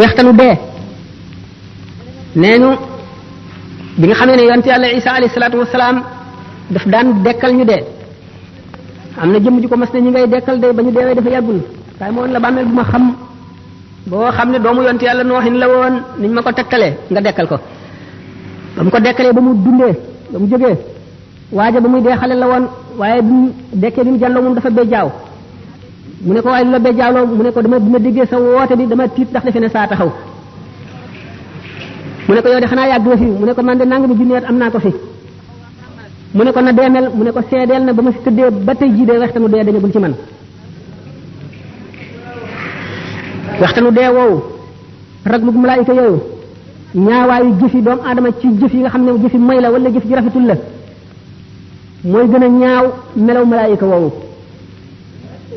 wextanu dee neenu bi nga xamee ne yonent yàlla Isa alayhi salaatu wasalaam daf daan dekkal ñu dee am na jëmm ji ko mas ne ñi ngay dekkal de ba ñu deewee dafa yàggul waaye moo la bàmmeel bu ma xam boo xam ne doomu yonent yàlla nooxin la woon niñ ma ko tegtalee nga dekkal ko ba mu ko dekkalee ba mu dundee ba mu jógee waaja ba muy dee xale la woon waaye bi mu dekkee bi mu jàlloo moom dafa béjjaaw mu ne ko waaye lu la béjjaawloo mu ne ko dama déggee sa woote bi dama tiit ndax defe ne saa taxaw mu ne ko yow de xanaa yàgg nga fi mu ne ko man de nangami junni at am naa ko fi mu ne ko na deemel mu ne ko seedeel na ba ma fi tëddee ba tey jii de waxtanu dee dañagul ci man waxtanu dee woowu raglug malaayika yooyu ñaawaayu jëfi doomu aadama ci jëf yi nga xam ne jëfi may la wala jëf ji rafetul la mooy gën a ñaaw melaw malaayika woowu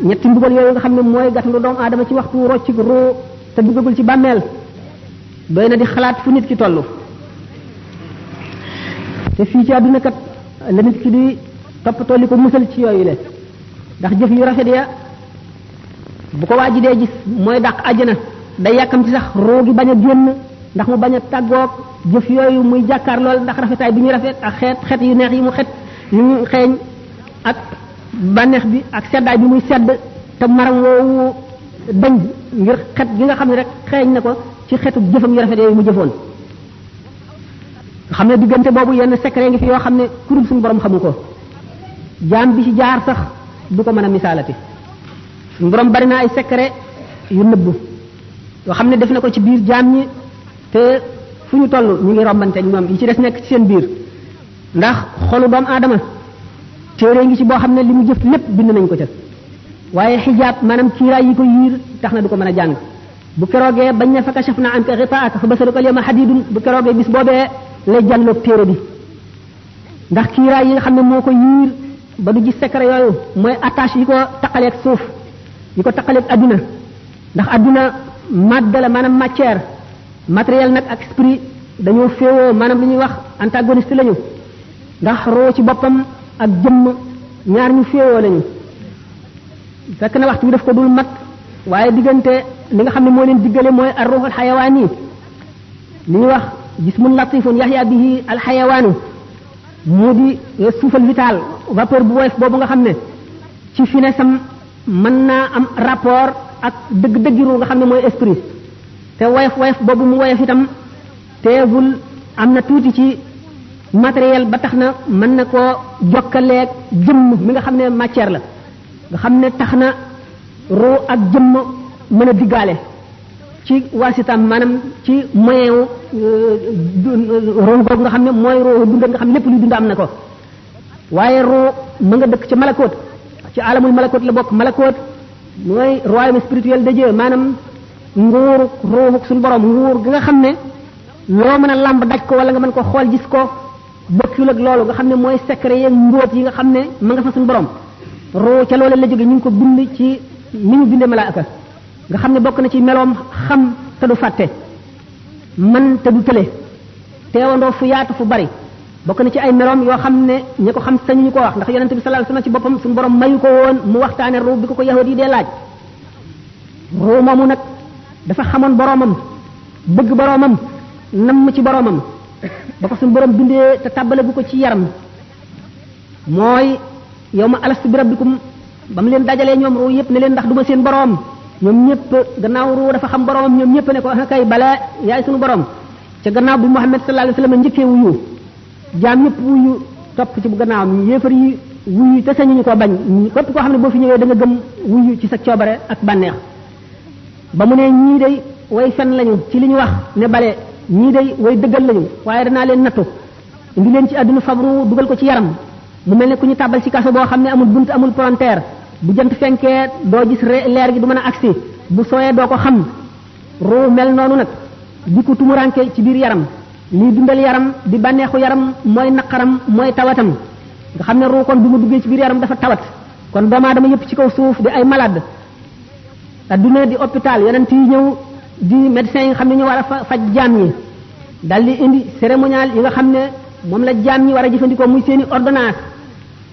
ñetti mbugal yooyu nga xam ne mooy gàttandu doomu aadama ci waxtu rocc roo te duggagul ci bàmmeel doy na di xalaat fu nit ki toll te fii ci àdduna kat la nit ki di toppatoo li ko musal ci yooyu le ndax jëf yu rafet ya bu ko waaji dee gis mooy dàq àjjana day yàkkam ci sax roo gi bañ a génn ndax mu bañ a tàggoog jëf yooyu muy jàkkaar lool ndax rafetaay bi ñu rafet ak xeet yu neex yi mu xet yu ñu xeeñ ak bànneex bi ak seddaay bi muy sedd te maram woowu dañ ngir xet gi nga xam ne rek xeeñ na ko ci xetu jëfam yu rafet yooyu mu jëfoon nga xam ne diggante boobu yenn secret ngi fi yoo xam ne kurul suñu borom xamu ko jaam bi ci jaar sax du ko mën a misaalati suñu borom bari na ay secret yu nëbbu yoo xam ne def na ko ci biir jaam ñi te fu ñu toll ñu ngi rombante ñoom yi ci des nekk ci seen biir ndax xolu doomu aadama téere ngi ci boo xam ne li mu jëf lépp bind nañ ko ca waaye xijaab maanaam kiiraay yi ko yiir tax na du ko mën a jàng bu keroogee bañ ne fa kashafna anka ghitaa'aka fa basaruka al-yawma hadiidun bu keroogee bis boobee lay jàlloog téere bi ndax kiiraay yi nga xam ne moo ko yiir ba du gis secret yooyu mooy attache yi ko taqaleeg suuf yi ko taqaleeg adduna ndax adduna madde la maanaam matière matériel nag ak esprit dañoo féewoo maanaam li ñuy wax antagoniste lañu ndax roo ci boppam ak jëmm ñaar ñu féewoo lañu fekk na waxtu bi daf ko dul mat waaye diggante li nga xam ne moo leen diggale mooy ar-ruhul xayawaani li ñuy wax jismun latifun yaxya bihi alxayawaanu mu di suufal vital vapeur bu woyof boobu nga xam ne ci finessam mën naa am rapport ak dëgg-dëggiru nga xam ne mooy esprit te woyof boobu mu woyof itam teewul am na tuuti ci matériel ba tax na mën na koo jokkaleeg jëmm mi nga xam ne matière la nga xam ne tax na ruu ak jëmm mën a diggaale ci waasitam maanaam ci moyen wu ruu googu nga xam ne mooy ruu dund nga xam ne lépp luy dund am na ko waaye ruu ma nga dëkk ci malakoot ci alamul malakoot la bokk malakoot mooy royaume spirituel de Dieu maanaam nguuru ruuxu suñu borom nguur gi nga xam ne loo mën a làmb daj ko wala nga mën ko xool gis ko bokkul ak loolu nga xam ne mooy secret yeeg mbóot yi nga xam ne ma nga fa suñu borom ruu ca loolu la jóge ñu ngi ko bind ci ni ñu bindee malaaka nga xam ne bokk na ci meloom xam te du fàtte man te du tële teewandoo fu yaatu fu bari bokk na ci ay meloom yoo xam ne ñi ko xam sañu ñu ko wax ndax yonent bi sallallahu alayhi wasallam ci boppam suñu borom mayu ko woon mu waxtaane ruu bi ko yahudi yi dee laaj ruu moomu nag dafa xamoon boromam bëgg boromam namm ci boromam ba ko suñu borom bindee te tàbbale gu ko ci yaram mooy yow ma alastu bi rabbikum ba mu leen dajalee ñoom ruu yëpp ne leen ndax duma seen borom ñoom ñëpp gannaaw ruu dafa xam boromam ñoom ñëpp ne ko ah kay bala yaay suñu borom ca gannaaw bi Muhammad sallallahu alayhi wasallam njëkkee wuyu jaam ñëpp wuyu topp ci bu gannaawam yéefar yi wuyu te sañuñu ko bañ képp koo xam ne boo fi ñëwee da nga gëm wuyu ci sa coobare ak bànneex ba mu ne ñii day way fen lañu ci li ñu wax ne bale ñii day way dëggal lañu waaye danaa leen nattu indi leen ci àdduna fabru dugal ko ci yaram mu mel ne ku ñu tàbbal ci kaso boo xam ne amul bunt amul palanteer bu jant fenkee doo gis leer gi du mën a agsi bu sooyee doo ko xam ruu mel noonu nag di ko tumuranke ci biir yaram lii dundal yaram di bànneexu yaram mooy naqaram mooy tawatam nga xam ne ruu kon bi mu duggee ci biir yaram dafa tawat kon doomu aadama yëpp ci kaw suuf di ay malade adduna di hôpital yonent yi ñëw di médecins yi nga xam ne ñu war a faj jaam ñi dal di indi cérémonial yi nga xam ne moom la jaam ñi war a jëfandikoo muy seeni ordonnance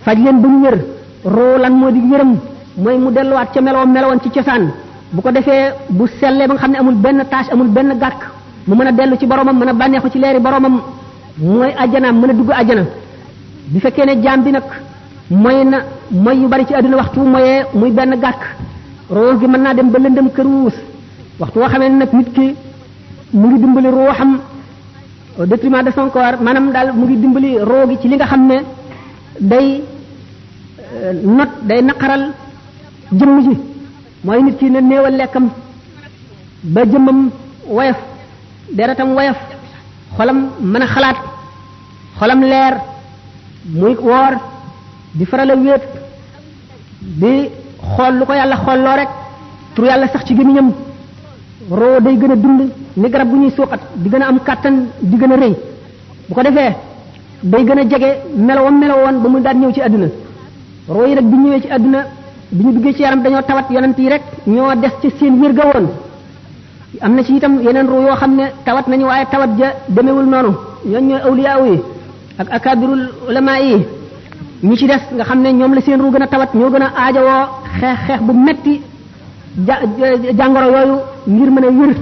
faj leen ba ñu wér ruu lan moo di wéram mooy mu delluwaat ca melowoon ci cosaan bu ko defee bu sellee ba nga xam ne amul benn tâche amul benn gàkk mu mën a dellu ci boromam mën a bànneexu ci leeri boromam mooy ajjanaam mën a dugg ajjana. bi fekkee ne jaam bi nag mooy yu bari ci àdduna waxtu moyee muy benn gàkk ruux gi mën naa dem ba lëndëm këruus waxtu woo xamee nag nit ki mu ngi dimbali ruuxam au détriment de son corps maanaam daal mu ngi dimbali roo gi ci li nga xam ne day naqaral jëmm ji mooy nit ki ne néewal lekkam ba jëmmam woyof deretam woyof xolam mën a xalaat xolam leer muy woor di faral a wéet di xool lu ko yàlla xoolloo rek tur yàlla sax ci gémmiñam roo day gën a dund ni garab bu ñuy suuxat di gën a am kàttan di gën a rëy bu ko defee day gën a jege melowoon ba mu daan ñëw ci àdduna roo yi nag bi ñëwee ci àdduna bi ñu duggee ci yaram dañoo tawat yonent yi rek ñoo des ci seen wér ga woon am na ci itam yeneen roo yoo xam ne tawat nañu waaye tawat ja demewul noonu ñooñ ñooy awliyaaw yi ak akabirul ulama yi ñi ci des nga xam ne ñoom la seen ruu gën a tawat ñoo gën a aajowoo xeex bu metti jàngoro yooyu ngir mën a wér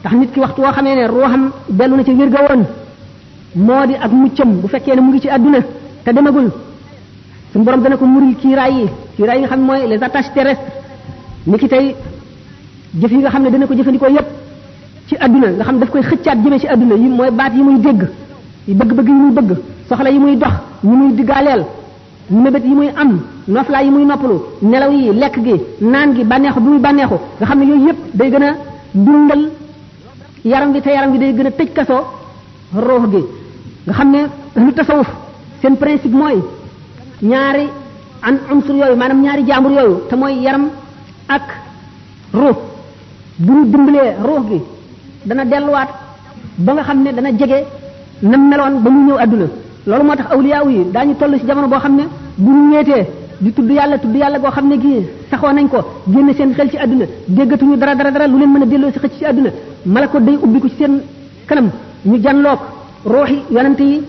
tax nit ki waxtu woo xamee ne ruuxam dellu na ci wér ga woon moo di ak muccam bu fekkee ne mu ngi ci àdduna te demagul suñu borom dana ko muril kiiraay yi nga xam ne mooy les attaches terrestres ni ki tey jëf yi nga xam ne dana ko jëfandikoo yépp ci àdduna nga xam ne daf koy xëccaat jëmee ci àdduna yi mooy baat yi muy dégg yi bëgg-bëgg yi muy bëgg soxla yi muy dox yi muy diggaaleel mébét yi muy am noflaay yi muy noppalu nelaw yi lekk gi naan gi bànneexu bi muy bànneexu nga xam ne yooyu yépp day gën a dundal yaram bi te yaram bi day gën a tëj kaso ruux gi nga xam ne lu tasawuf seen principe mooy ñaari unsur yooyu maanaam ñaari jaambur yooyu te mooy yaram ak ruux bu ñu dimbalee ruux gi dana delluwaat ba nga xam ne dana jege na meloon ba mu ñëw àdduna loolu moo tax awliyaaw yi daañu toll ci jamono boo xam ne bu ñu ñeetee di tudd yàlla goo xam ne gii saxoo nañ ko génne seen xel ci àdduna déggatuñu dara lu leen mën a delloo ci xëcc ci àdduna malako day ubbi ko ci seen kanam ñu janloog ruuxi yonante yi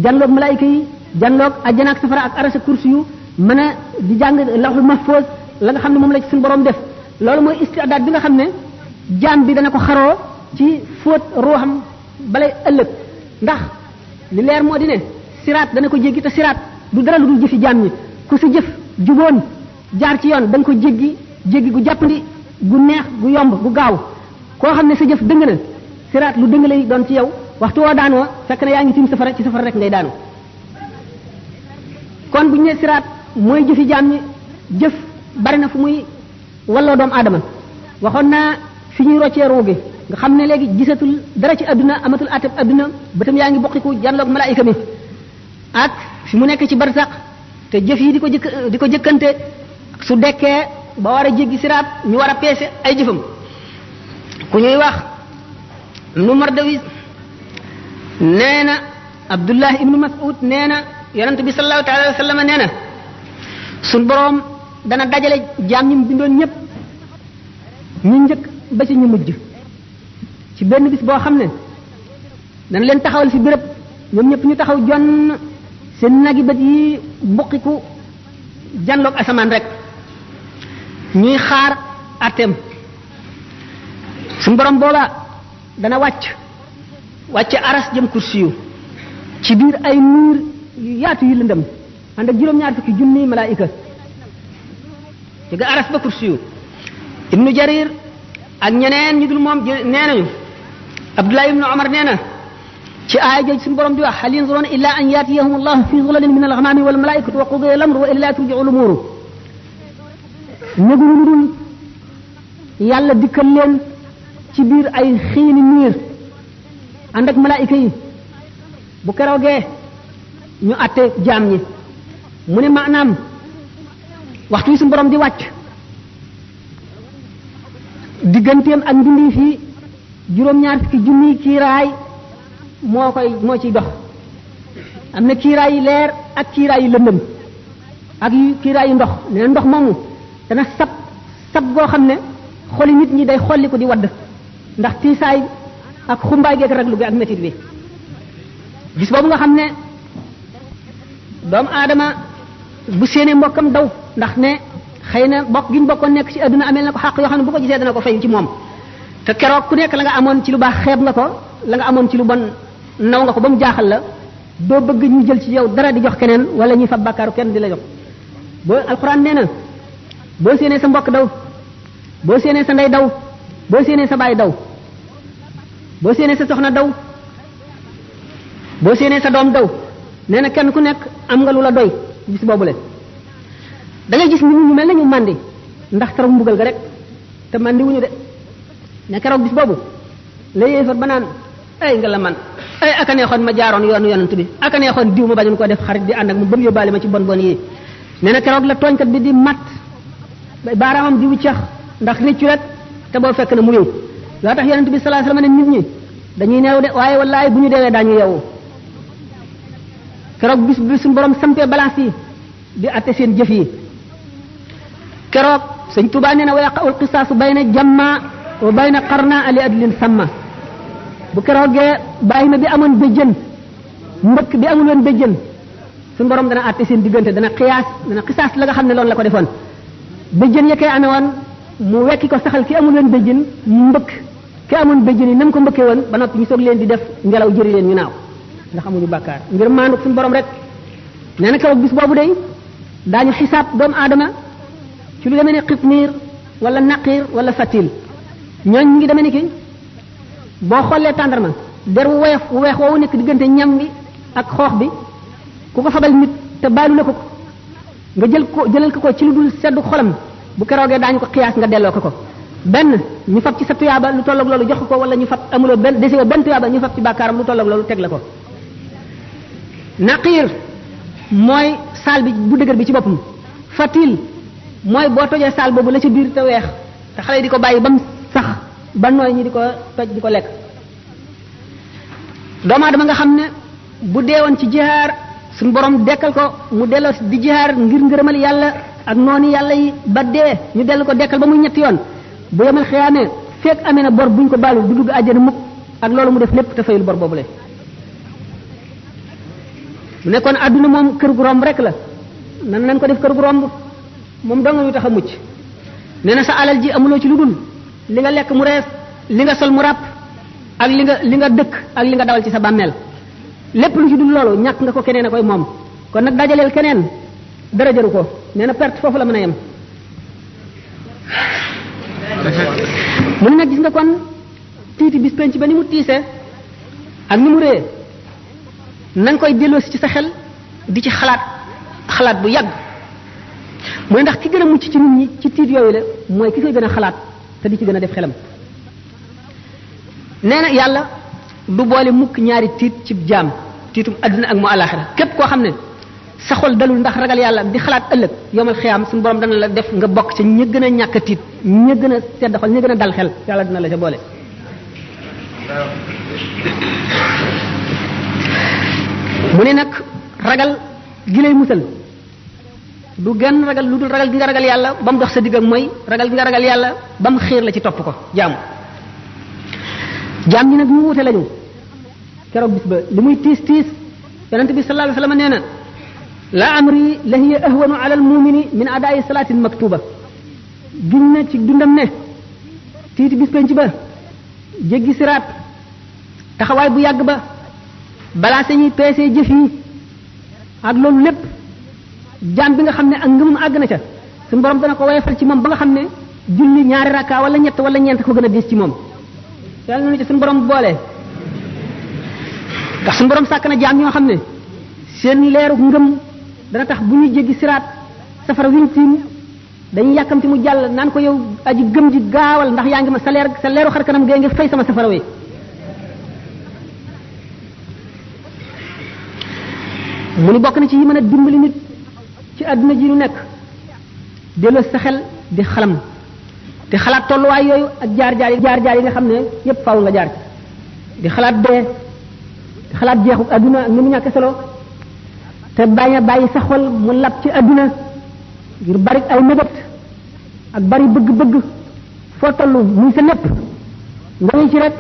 janloog malaayika yi janloog ajjana ak safara ak arasa kursi yu mën a di jàng lawhul mahfuz la nga xam ne moom la ci suñu borom def loolu mooy istidaad bi nga xam ne jaam bi dana ko xaroo ci fóot ruuxam balay ëllëg ndax li leer moo di ne siraat dana ko jéggi te siraat du dara lu dul jëfi jaam ñi ku sa jëf juboon jaar ci yoon da nga ko jéggi gu jàppandi gu neex gu yomb gu gaaw koo xam ne sa jëf dëng na siraat lu dëng lay doon ci yow waxtu woo daanoo fekk na yaa ngi tiim safara ci safara rek ngay daanu kon bu ñu nee siraat mooy jëfi jaam ñi jëf bari na fu muy walloo doomu aadama waxoon naa fi ñuy roccee ruu gi nga xam ne léegi gisatul dara ci àdduna amatul ateb àdduna bëtam yaa ngi bokkiku janloog malaayika mi ak fi mu nekk ci barsax te jëf yi di ko jëkkante su dekkee ba war a jéggi siraat ñu war a peese ay jëfam ku ñuy wax nu Mardawis nee na Abdullah ibnu Mas'ud nee na yonent bi sallallahu taala wa sallam nee na suñ boroom dana dajale jaam ñi mu bindoon ñëpp ñu njëkk ba ci ñu mujj ci benn bis boo xam ne dana leen taxawal fi béréb ñoom ñëpp ñu taxaw jonn seen nagi bët yi buqiku janloog asamaan rek ñuy xaar atem suñu borom booba dana wàcc aras jëm kursi yu ci biir ay niir yu yaatu yu lëndëm ànd ak juróom-ñaar fukki junni malaayika ci ga aras ba kursi yu ibnu jarir ak ñeneen ñu dul moom nee nañu abdullah ibnu omar nee na ci aaya jooju suñu borom di wax hal yanzuruna illa an yatiyahum allah fi zulalin min al-ghamami wal malaikatu wa qudiya al-amru wa ila turji'u al-umuru ñëguñu lu dul yàlla dikkal leen ci biir ay xiini niir ànd ak malaayika yi bu keroogee ñu àtte jaam ñi mu ne maanaam waxtu wi suñu borom di wàcc digganteem ak mbindi fii juróom-ñaar fukki junniy kiiraay moo ciy dox am na kiiraay yi leer ak kiiraay yi lëndëm ak yu kiiraay yu ndox nee ndox moomu dana sab goo xam ne xoli nit ñi day xolli ko di wadd ndax tiisaay ak xumbaay geek raglu gi ak métit bi gis boobu nga xam ne doomu aadama bu séenee mbokkam daw ndax ne xëy na bokk gi ñu bokkoon nekk ci adduna amel na ko xàq yoo xam ne bu ko gisee dana ko fayu ci moom te keroog ku nekk la nga amoon ci lu baax xeeb nga ko la nga amoon ci lu bon naw nga ko ba mu jaaxal la doo bëgg ñu jël ci yow dara di jox keneen wala ñuy fab bàkkaaru kenn di la jox boo alxuraan nee na boo séenee sa mbokk daw boo séenee sa ndey daw boo séenee sa baay daw boo séenee sa soxna daw boo séenee sa doom daw nee na kenn ku nekk am nga lu la doy bis boobule da ngay gis nit ñu mel na ñu màndi ndax keroog mbugal ga rek te màndi wuñu de ne keroog bis boobu la yéefar ba naan ay nga la man ay aka neexoon ma jaaroon yoonu yonent bi aka neexoon diw ma bañoon ko def xarit di ànd ak mu ba mu yóbbaale ma ci bon bon yi nee na keroog la tooñkat bi di mat baaraamam di wuccax ndax réccu rek te boo fekk na mu réew loo tax yonent bi sallallahu alayhi wasallam ne nit ñi dañuy neew de waaye wallaay bu ñu deewee daañu yeewu keroog bis bi suñu borom sampee balance yi di atte seen jëf yi keroog sëñ Tuubaa nee na wa yaqa'ul qisaasu bayna jamma wa bayna qarna ali adlin samma bu keroogee bàyyi ma bi amoon béjjën mbëkk bi amul woon béjjën suñu borom dana atte seen diggante dana xisaas la nga xam ne loolu la ko defoon béjjën ya koy amee woon mu wekki ko saxal ki amul woon béjjën mu mbëkk ki amoon béjjën yi nam ko mbëkkee woon ba noppi ñu soog leen di def ngelaw jëri leen ñu naaw ndax amuñu bàkkaar ngir maandu suñu borom rek nee na keroog bis boobu day daañu xisaab doomu aadama ci lu demee ne xitmiir wala naqiir wala fatil ñooñ ñu ngi demee ni ki boo xoolee tàndarma der wu weex woowu nekk diggante ñam bi ak xoox bi ku ko fabal nit te baalu la ko nga jëlal ko ci lu dul seddu xolam bu keroogee daañu ko xiyaas nga delloo ko benn ñu fab ci sa tuyaaba lu tolloog loolu jox ko wala ñu fab amuloo benn desewoo benn tuyaaba ñu fab ci bàkkaaram lu tolloog loolu teg la ko naqiir mooy saal bi bu dëgër bi ci boppam fatil mooy boo tojee saal boobu la ci biir te weex te xale yi di ko bàyyi ba mu sax ba nooy ñi di ko toj di ko lekk doomu aadama nga xam ne bu deewoon ci jihaar suñu borom dekkal ko mu delloo di jihaar ngir ngërëmal yàlla ak noonu yàlla yi ba dee ñu dellu ko dekkal ba muy ñetti yoon bu yemal xiyaamee fekk amee na bor buñ ko baalu du dugg àjjana mukk ak loolu mu def lépp te fayul bor boobule mu nekkoon àdduna moom kër gu romb rek la nan nañ ko def kër gu romb moom dong ñu tax a mucc nee na sa alal ji amuloo ci lu dul li nga lekk mu rees li nga sol mu ràpp ak li nga dëkk ak li nga dawal ci sa bàmmeel lépp lu ci dul loolu ñàkk nga ko keneen a koy moom kon nag dajaleel keneen dara jaru ko nee na perte foofu la mën a yem mu ne nag gis nga kon tiiti bis penc ba ni mu tiise ak ni mu réye na nga koy delloosi ci sa xel di ci xalaat bu yàgg mu ne ndax ki gën a mucc ci nit ñi ci tiit yooyu la mooy ki koy gën a xalaat te di ci gën a def xelam nee na yàlla du boole mukk ñaari tiit ci jaam tiitum adduna ak mu alaxira képp koo xam ne sa xol dalul ndax ragal yàlla di xalaat ëllëg yomal xiyaam suñu borom dana la def nga bokk ci ña gën a ñàkk a tiit ña gën a sedd xol ña gën a dal xel yàlla dina la ca boole mu ne nag ragal gi lay musal du genn ragal lu dul ragal gi nga ragal yàlla ba mu dox sa digg ak mooy ragal gi nga ragal yàlla ba mu xiir la ci topp ko jaam ñi nag ñu wute lañu keroog bis ba li muy tiis yonent bi sallallahu alayhi wasallam nee na la amri la hiya ahwanu ala almumini min adaa'i salatin maktuba giñ na ci dundam ne tiiti bis penc ba jéggi siraat taxawaay bu yàgg ba balaa sañuy peesee jëf yi ak loolu lépp jaam bi nga xam ne ak ngëmum àgg na ca suñu borom dana ko woyofal ci moom ba nga xam ne julli ñaari rakka wala ñett wala ñeent ko gën a diis ci moom yàlla na ci suñu borom boole ndax suñu borom sàkk na jaam ñoo xam ne seen leeru ngëm dana tax bu ñuy jéggi siraat safara wiñ tiim dañuy yàkkamti mu jàll naan ko yow aji gëm ji gaawal ndax yaa ngi ma sa leeru xar kanam gee ngi fay sama safara wi mu ni bokk na ci yi mën a dimbali nit ci àdduna ji nu nekk delloo sa xel di xalam di xalaat tolluwaay yooyu ak jaar-jaar yi nga xam ne yépp faaw nga jaar ci di xalaat dee di xalaat jeexu àdduna ak ni mu ñàkk solo te bañ a bàyyi sa xol mu lab ci àdduna ngir bari ay mébét ak bari bëgg-bëgg foo tollu muy sa lépp nga ngi ci rek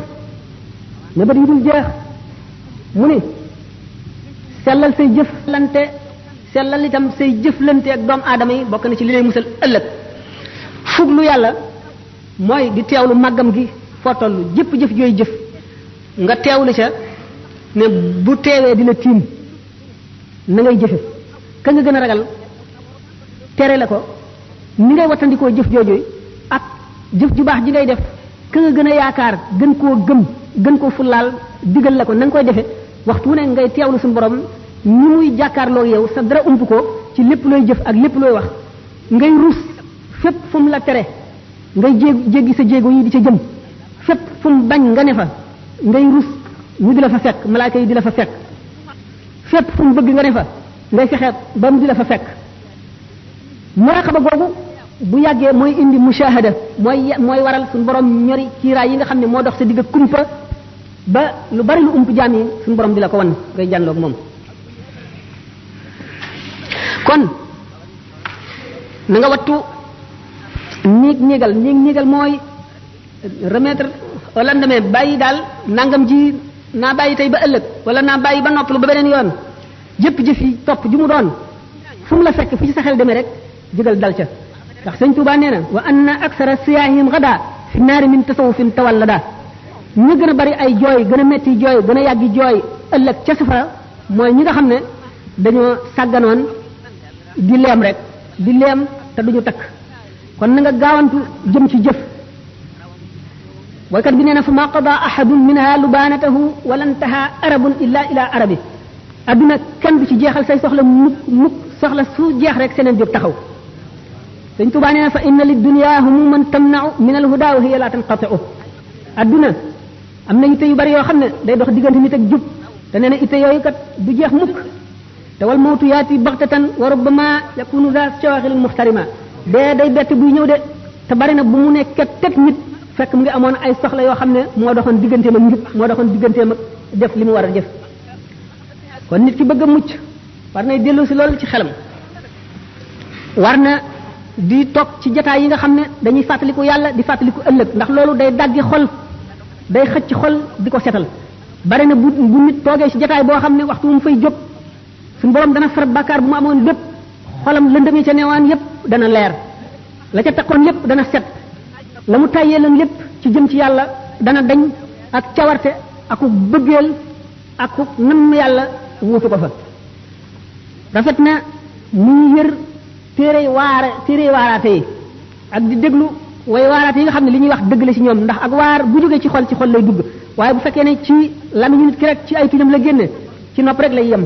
mébét yi dul jeex mu ni sellal say jëf lante sellal itam say jëflante ak doomu aadama yi bokk na ci li lay musal ëllëg fuglu yàlla mooy di teewlu màggam gi foo toll jëpp jëf jooy jëf nga teewlu ca ne bu teewee dina tiim na ngay jëfe ka nga gën a ragal tere la ko ni ngay wattandikoo jëf jooju ak jëf ju baax ji ngay def ka nga gën a yaakaar gën koo gëm gën koo fullaal digal la ko na nga koy defe waxtu wu ne ngay teewlu suñu borom ni muy jàkkaarloo yow sa dara ump ko ci lépp looy jëf ak lépp looy wax ngay rus fépp fu mu la tere ngay jéggi sa jéego yi di ca jëm fépp fu mu bañ nga ne fa ngay rus ñu di la fa fekk malaaka yi di la fa fekk fépp fu mu bëgg nga ne fa ngay fexe ba mu di la fa fekk muraqaba googu bu yàggee mooy indi mushahada mooy waral suñu borom ñori kiiraay yi nga xam ne moo dox sa digg kumpa ba lu bari lu ump jaam yi suñu borom di la ko wan ngay jànloog moom kon na nga wattu néegal mooy remettre au lendemain bàyyi daal nangam ji naa bàyyi tey ba ëllëg wala naa bàyyi ba noppalu ba beneen yoon jëpp jëf yi topp ju mu doon fu mu la fekk fu ci sa xel demee rek jógal dal ca ndax sëñ Tuubaa nee na wa anna aksara siyaahim gada fi naari min tasawufin tawallada ñu gën a bari ay jooy gën a metti jooy gën a yàggi jooy ëllëg ca safara mooy ñi nga xam ne dañoo sàgganoon di leem rek di leem te duñu takk kon na nga gaawantu jëm ci jëf waykat bi nee na fa ma qada ahadun minha lubanatahu wala ntaha arabun illa ila arabi adduna kenn du ci jeexal say soxla mukk soxla su jeex rek seneen jóg taxaw sëñ Tuubaa nee na fa inna li dunya humuman tamna'u min al huda wa hiya la tanqati'u adduna am na itte yu bari yoo xam ne day dox diggante nit ak jub te nee na itte yooyu kat du jeex mukk te wal mawtu yaati baxtatan wa rubbama yakunu za shawaghil muhtarima dee day bett buy ñëw de te bari na bu mu nekk teg nit fekk mu ngi amoon ay soxla yoo xam ne moo doxoon digganteem ak njub moo doxoon digganteem ak def li mu war a def kon nit ki bëgg a mucc war nay dellu si loolu ci xelam war na di toog ci jataay yi nga xam ne dañuy fàttaliku yàlla di fàttaliku ëllëg ndax loolu day daggi xol day xëcc xol di ko setal bari na bu nit toogee ci jataay boo xam ne waxtu mu fay jóg suñu borom dana far bàkkaar bu mu amoon lépp xolam lëndëm yi ca neewaan yépp dana leer la ca takkoon lépp dana set la mu tàyyee lan lépp ci jëm ci yàlla dana dañ ak cawarte aku bëggeel aku nam yàlla wuutu ko fa rafet na muy yër téere waaraate yi ak di déglu way waaraate yi nga xam ne li ñuy wax dëgg la ci ñoom ndax ak waar bu jógee ci xol lay dugg waaye bu fekkee ne ci lamiñu nit ki rek ci ay tuñam la génne ci nopp rek lay yem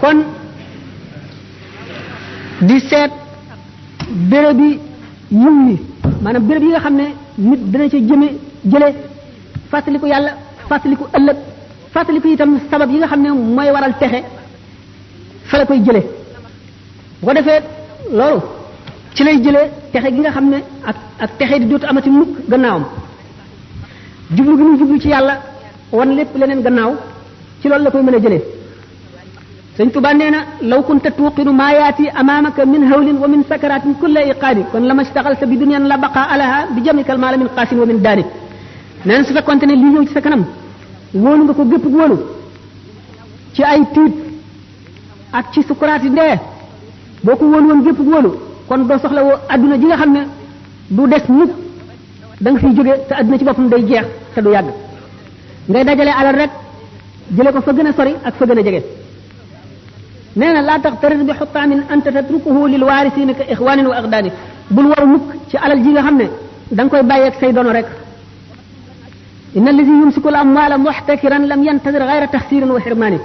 kon di seet béréb bi yiw yi maanaam béréb yi nga xam ne nit dana ca jële fàttaliku yàlla fàttaliku ëllëg fàttaliku itam sabab yi nga xam ne mooy waral texe fa la koy jële bu ko defee loolu ci lay jëlee texe gi nga xam ne ak texe di dootu amati mukk gannaawam jublu gi muy jublu ci yàlla wan lépp leneen gannaaw ci loolu la koy mën a jëlee sëñ Tuubaa nee na law kunta tuuqinu maa yaati amaamaka min hawlin wa min sakaratin kulla iqaadi kon lama staxalta bi dunyan la baqa alaha bi jamikal maala min qaasin wa min daani nee na su fekkonte ne lii ñëw ci sa kanam wóolu nga ko gépp wóolu ci ay tiit ak ci sukuraati ndee boo ko wóolu woon gépp wóolu kon doo soxla woo adduna ji nga xam ne du des mukk da nga fiy jóge te adduna ci boppam day jeex te du yàgg ngay dajale alal rek jële ko fa gën a sori ak fa gën a jege nee na laa taxtarir bi xutaamin anta tatrukuhu lil waarisiina ka ixwaanin wa aqdaani bul waru mukk ci alal ji nga xam ne da nga koy bàyyeeg say dono rek inna allazi yumsiku al amwaala muxtakiran lam yantadir gayra taxsirin wa xirmaani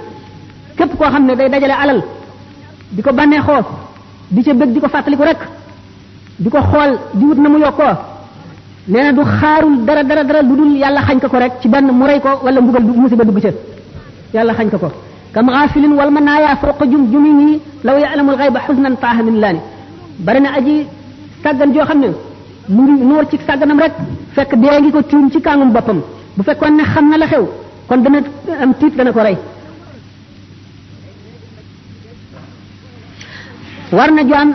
képp koo xam ne day dajale alal di ko bànneexoo di ca bëgg di ko fàttaliku rek di ko xool di wut na mu yokkoo nee na du xaarul dara lu dul yàlla xañ ko rek ci benn mu rey ko wala mbugal musiba dugg ca yàlla xañ ko kam gaafilin wal manaaya fawqa jumjumini law ya'lamul ghayba huznan taaha min laani bari na aji sàggan joo xam ne mu ngi noor ci sàgganam rek fekk dee ngi ko tiim ci kàngum boppam bu fekkoon ne xam na la xew kon dana am tiit dana ko rey war na jaam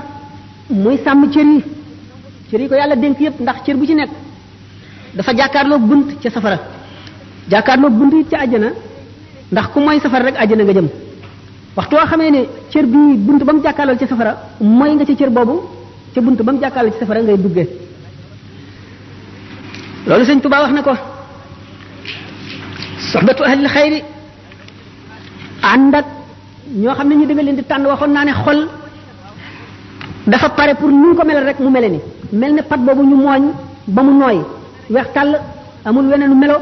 muy sàmm cër yi ko yàlla dénk yépp ndax cër bu ci nekk dafa jàkkaarloo bunt ca safara jàkkaarloo bunt yi ca àjjana ndax ku mooy safara rek àjjana nga jëm waxtu woo xamee ne cër bii bunt ba mu jàkkaarloo ci safara mooy nga ci cër boobu ca bunt ba mu jàkkaarloo ci safara ngay duggee loolu sëñ Tuubaa wax na ko soxbatu ahlil xayri ànd ak ñoo xam ne ñu danga leen di tànn waxoon naa ne xol dafa pare pour nu ko melal rek mu mele ni mel ne pat boobu ñu mooñ ba mu nooy weex tàll amul weneenu melo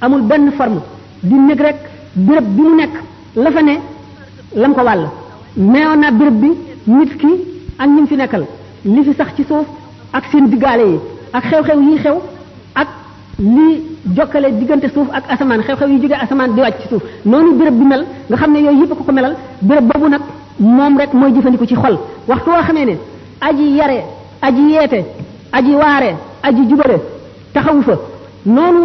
amul benn forme di nekk rek béréb bi mu nekk la fa ne lam ko wàll neewoon naa béréb bi nit ki ak ñi fi nekkal li fi sax ci suuf ak seen diggaale yi ak xew-xew yi xew ak li jokkale diggante suuf ak asamaan xew-xew yi jóge asamaan di wàcc ci suuf noonu béréb bi mel nga xam ne yooyu yëpp ko melal béréb boobu nag moom rek mooy jëfandiku ci xol waxtu woo xamee ne aji yare aji yeete aji waare aji jubale taxawu fa noonu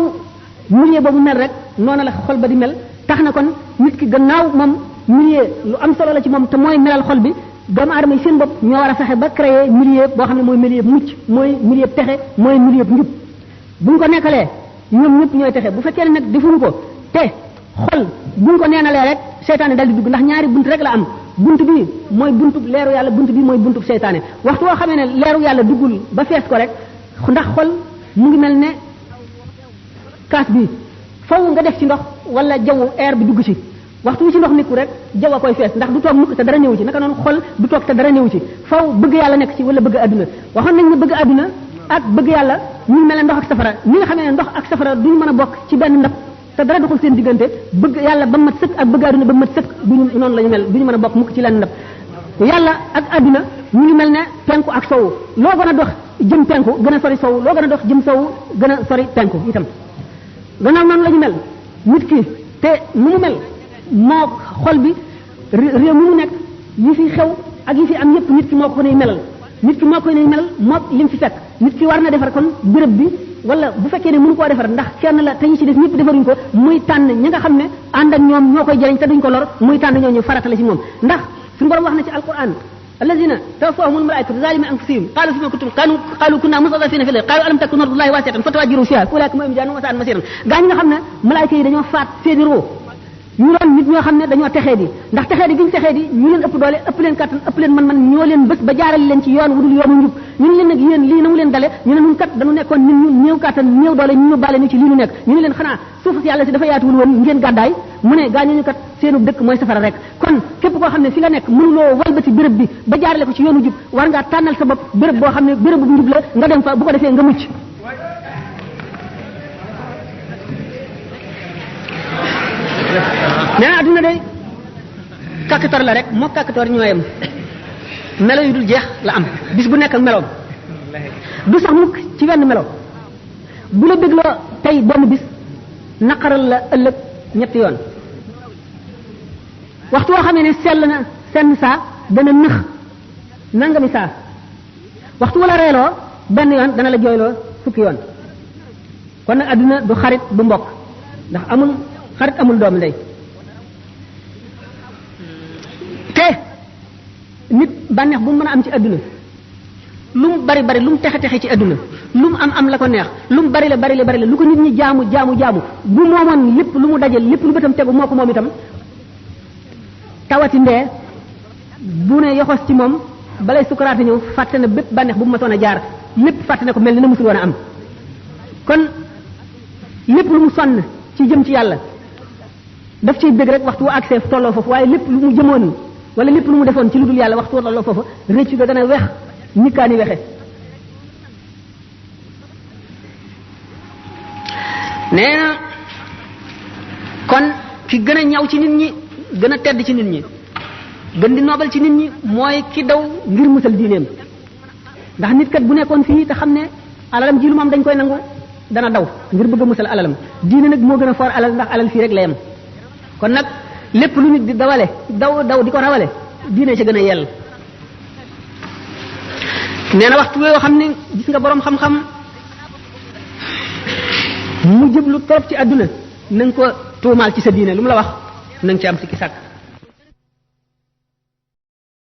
milieu boobu mel rek noonu la xol ba di mel tax na kon nit ki gannaaw moom milieu lu am solo la ci moom te mooy melal xol bi doomu aadama yi seen bopp ñoo war a fexe ba créer milieu boo xam ne mooy milieu mucc mooy milieu texe mooy milieu njub buñ ko nekkalee ñoom ñëpp ñooy texe bu fekkee ne nag defuñu ko te xol buñ ko neenalee rek seytaane dal di dugg ndax ñaari bunt rek la am bunt bi mooy buntub leeru yàlla bunt bi mooy buntub seytaane waxtu woo xamee ne leeru yàlla duggul ba fees ko rek ndax xol mu ngi mel ne kaas bi faw nga def ci ndox wala jaww air bi dugg ci waxtu wu ci ndox nekku rek jaww a koy fees ndax du toog mukk te dara néew ci naka noonu xol du toog te dara néew ci faw bëgg yàlla nekk ci wala bëgg adduna waxoon nañ ne bëgg adduna ak bëgg yàlla ñu mel ne ndox ak safara ñi nga xamee ne ndox ak safara duñu mën a bokk ci benn ndab te dara doxul seen diggante bëgg yàlla ba mat sëkk ak bëgg adduna ba mat sëkk duñu noonu la ñu mel duñu mën a bokk mukk ci lenn ndab yàlla ak adduna ñu ngi mel ne penku ak sowu loo gën a dox jëm penku gën a sori sowu loo gën a dox jëm sowu gën a sori penku itam gannaaw noonu la ñu mel nit ki te mu mu mel moo xol bi réew mi mu nekk yi fi xew ak yi fi am yépp nit ki moo ko nay melal nit ki moo koy nay melal moo lim fi fekk nit ki war na defar kon béréb bi wala bu fekkee ne mënu koo defar ndax kenn la te ñi ci def ñëpp defaruñ ko muy tànn ñi nga xam ne ànd ak ñoom ñoo koy jëriñ te duñ ko lor muy tànn ñooñu farata la ci moom ndax suñu borom wax na ci alquran الذين توفاهم الملائكة ظالمي أنفسهم قالوا فيما كنتم قالوا كنا مستضعفين في الأرض قالوا ألم تكن أرض الله واسعة فتهاجروا فيها أولئك هم جاءوا وساء مسيرا gaa ñi nga xam ne malaayika yi dañoo faat seeni roo ñu doon nit ñoo xam ne dañoo texee di ndax texee di gi ñu texee di ñu leen ëpp doole ëpp leen kattan ëpp leen man ñoo leen bés ba jaarale leen ci yoon wudul yoonu njub ñu ne leen nag yéen lii na mu leen dale ñu ne ñun kat dañu nekkoon nit ñu néew kattan néew doole ñu yóbbaale ñu ci lii ñu nekk ñu ne leen xanaa suuf si yàlla si dafa yaatuwul woon ngeen gàddaay mu ne gaa ñooñu kat seenu dëkk mooy safara rek kon képp koo xam ne fi nga nekk mënuloo walbati béréb bi ba jaarale ko ci yoonu jub war ngaa tànnal sa bopp béréb boo xam ne béréb bu njub la nga dem fa bu ko defee nga mucc nee na adduna day kàkkator la rek moo kàkkator ñooyam melo yu dul jeex la am bis bu nekk ak meloom du sax mukk ci wenn melo bu la bégloo tey benn bis naqaral la ëllëg ñetti yoon waxtu woo xamee ne sell na senn saa dana nëx nangami saa waxtu wala reeloo benn yoon dana la jooyloo fukki yoon kon nag adduna du xarit du mbokk ndax amul xarit amul doomu ndey te nit bànneex bu mu mën a am ci adduna lu mu bari bari lu mu texe texe ci adduna lu mu am la ko neex lu mu bari la lu ko nit ñi jaamu bu moomoon lépp lu mu dajal lépp lu bëtam tegu moo ko moom itam tawati ndee bu ne yoxos ci moom balay sukaraate ñëw fàtte na bépp bànneex bu mu matoon a jaar lépp fàtte na ko mel ni na musul woon a am kon lépp lu mu sonn ci jëm ci yàlla daf ciy bëgg rek waxtu wu accès tolloo foofu waaye lépp lu mu jëmoon wala lépp lu mu defoon ci lu dul yàlla waxtu wu tolloo foofu rëccu ga dana wex nikkaani wexe nee na kon ki gën a ñaw ci nit ñi gën a tedd ci nit ñi gën di noobal ci nit ñi mooy ki daw ngir musal diineem ndax nit kat bu nekkoon fii te xam ne alalam ji lu moom dañ koy nangu dana daw ngir bëgg a musal alalam diine nag moo gën a foor alal ndax alal fii rek la yem kon nag lépp lu nit di dawale daw di ko rawale diine ci gën a yell nee na waxtu yoo xam ne gis nga boroom xam-xam mu jëblu trop ci àdduna na nga ko tuumaal ci sa diine lu mu la wax na nga ci am sikki sàkk